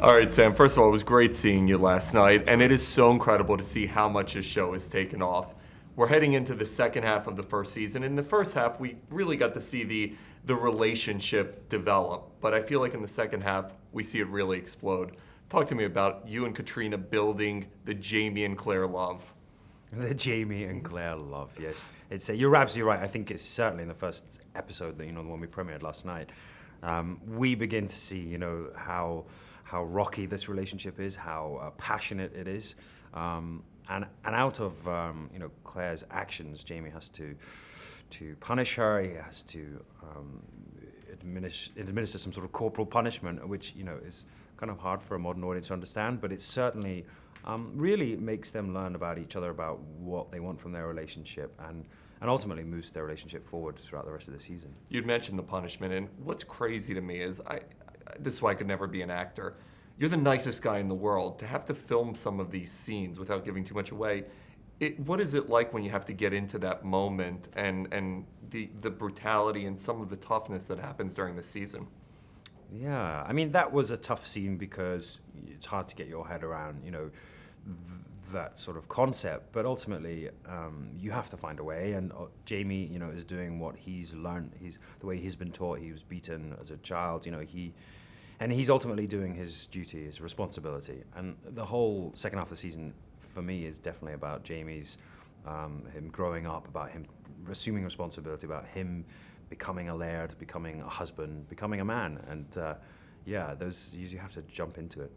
All right, Sam. First of all, it was great seeing you last night, and it is so incredible to see how much this show has taken off. We're heading into the second half of the first season. In the first half, we really got to see the relationship develop, but I feel like in the second half, we see it really explode. Talk to me about you and Katrina building the Jamie and Claire love. The Jamie and Claire love, yes. It's you're absolutely right. I think it's certainly in the first episode, that the one we premiered last night. We begin to see, how rocky this relationship is, how passionate it is, and out of Claire's actions, Jamie has to punish her. He has to administer some sort of corporal punishment, which is kind of hard for a modern audience to understand, but it certainly really makes them learn about each other, about what they want from their relationship, and ultimately moves their relationship forward throughout the rest of the season. You'd mentioned the punishment, and what's crazy to me is this is why I could never be an actor. You're the nicest guy in the world. To have to film some of these scenes without giving too much away, what is it like when you have to get into that moment and the brutality and some of the toughness that happens during the season? Yeah, I mean, that was a tough scene because it's hard to get your head around, that sort of concept. But ultimately, you have to find a way. And Jamie, is doing what he's learned. The way he's been taught. He was beaten as a child. He's ultimately doing his duty, his responsibility. And the whole second half of the season, for me, is definitely about Jamie's, him growing up, about him assuming responsibility, about him becoming a laird, becoming a husband, becoming a man. And you have to jump into it.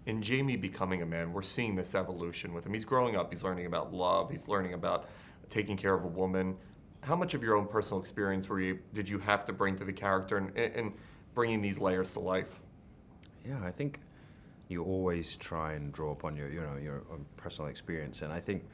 In Jamie becoming a man, we're seeing this evolution with him. He's growing up, he's learning about love, he's learning about taking care of a woman. How much of your own personal experience did you have to bring to the character and bringing these layers to life? Yeah, I think you always try and draw upon your own personal experience. And I think,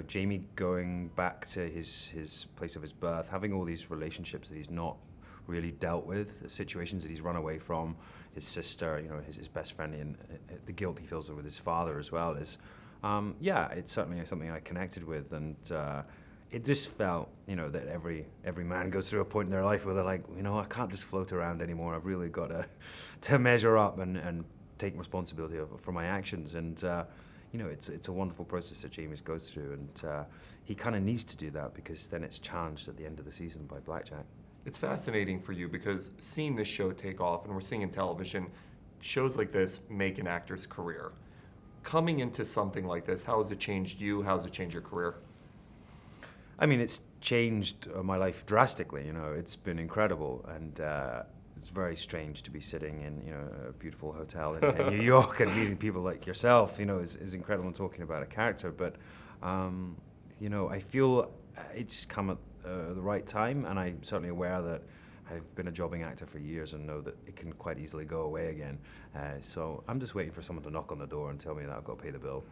Jamie going back to his place of his birth, having all these relationships that he's not really dealt with, the situations that he's run away from, his sister, his best friend, and the guilt he feels with his father as well is, it's certainly something I connected with, and it just felt, that every man goes through a point in their life where they're like, I can't just float around anymore. I've really got to measure up and take responsibility for my actions, and it's a wonderful process that James goes through, and he kind of needs to do that because then it's challenged at the end of the season by Blackjack. It's fascinating for you because seeing this show take off, and we're seeing in television, shows like this make an actor's career. Coming into something like this, how has it changed you? How has it changed your career? I mean, it's changed my life drastically. It's been incredible, and it's very strange to be sitting in a beautiful hotel in New York and meeting people like yourself. Is incredible and talking about a character. But I feel it's come at the right time, and I'm certainly aware that I've been a jobbing actor for years and know that it can quite easily go away again. So I'm just waiting for someone to knock on the door and tell me that I've got to pay the bill.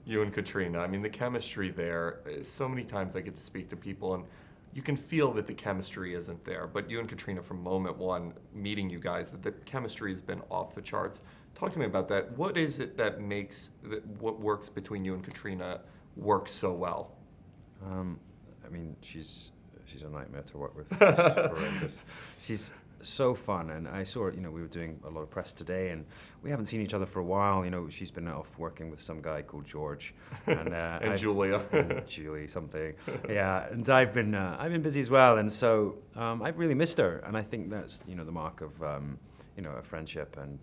You and Katrina, I mean, the chemistry there, so many times I get to speak to people and you can feel that the chemistry isn't there. But you and Katrina, from moment one, meeting you guys, the chemistry has been off the charts. Talk to me about that. What is it that makes what works between you and Katrina work so well? I mean, she's a nightmare to work with. She's horrendous. She's so fun, and I saw her, we were doing a lot of press today, and we haven't seen each other for a while. She's been off working with some guy called George, and and Julia, and Julie something. Yeah, and I've been busy as well, and so I've really missed her, and I think that's the mark of a friendship, and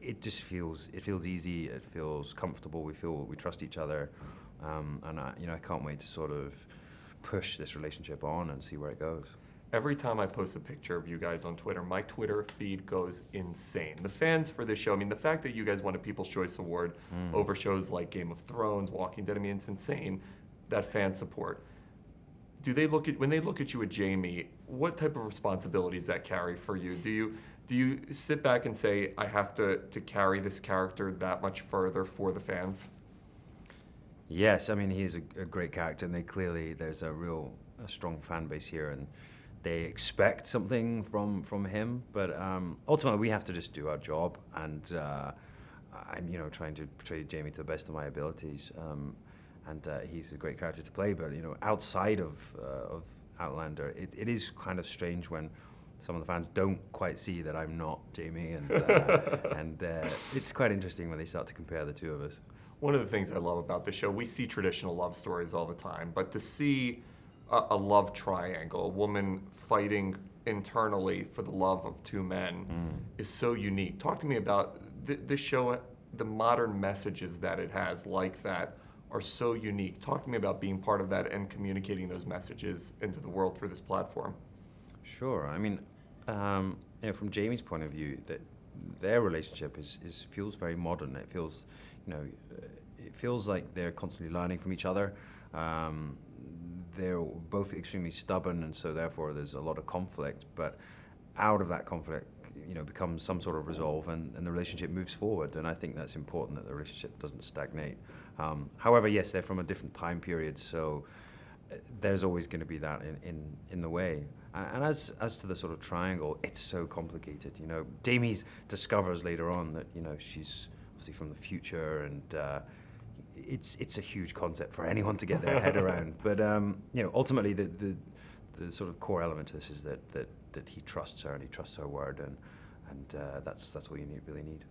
it just feels easy, it feels comfortable. We trust each other, and I can't wait to sort of push this relationship on and see where it goes. Every time I post a picture of you guys on Twitter, my Twitter feed goes insane. The fans for this show, I mean, the fact that you guys won a People's Choice Award over shows like Game of Thrones, Walking Dead, I mean, it's insane, that fan support. When they look at you with Jamie, what type of responsibility does that carry for you? Do you sit back and say, I have to carry this character that much further for the fans? Yes, I mean, he's a great character, and there's a strong fan base here, and they expect something from him. But ultimately, we have to just do our job, and I'm trying to portray Jamie to the best of my abilities. And he's a great character to play. But outside of Outlander, it is kind of strange when some of the fans don't quite see that I'm not Jamie, and it's quite interesting when they start to compare the two of us. One of the things I love about the show, we see traditional love stories all the time, but to see a love triangle, a woman fighting internally for the love of two men, is so unique. Talk to me about this show, the modern messages that it has like that are so unique. Talk to me about being part of that and communicating those messages into the world through this platform. Sure. I mean, from Jamie's point of view, that their relationship feels very modern. It feels, it feels like they're constantly learning from each other. They're both extremely stubborn, and so therefore there's a lot of conflict. But out of that conflict, becomes some sort of resolve, and the relationship moves forward. And I think that's important, that the relationship doesn't stagnate. However, yes, they're from a different time period, so there's always going to be that in the way. And as to the sort of triangle, it's so complicated. Jamie discovers later on that she's obviously from the future, and it's a huge concept for anyone to get their head around. But ultimately, the sort of core element to this is that he trusts her, and he trusts her word, and that's all you really need.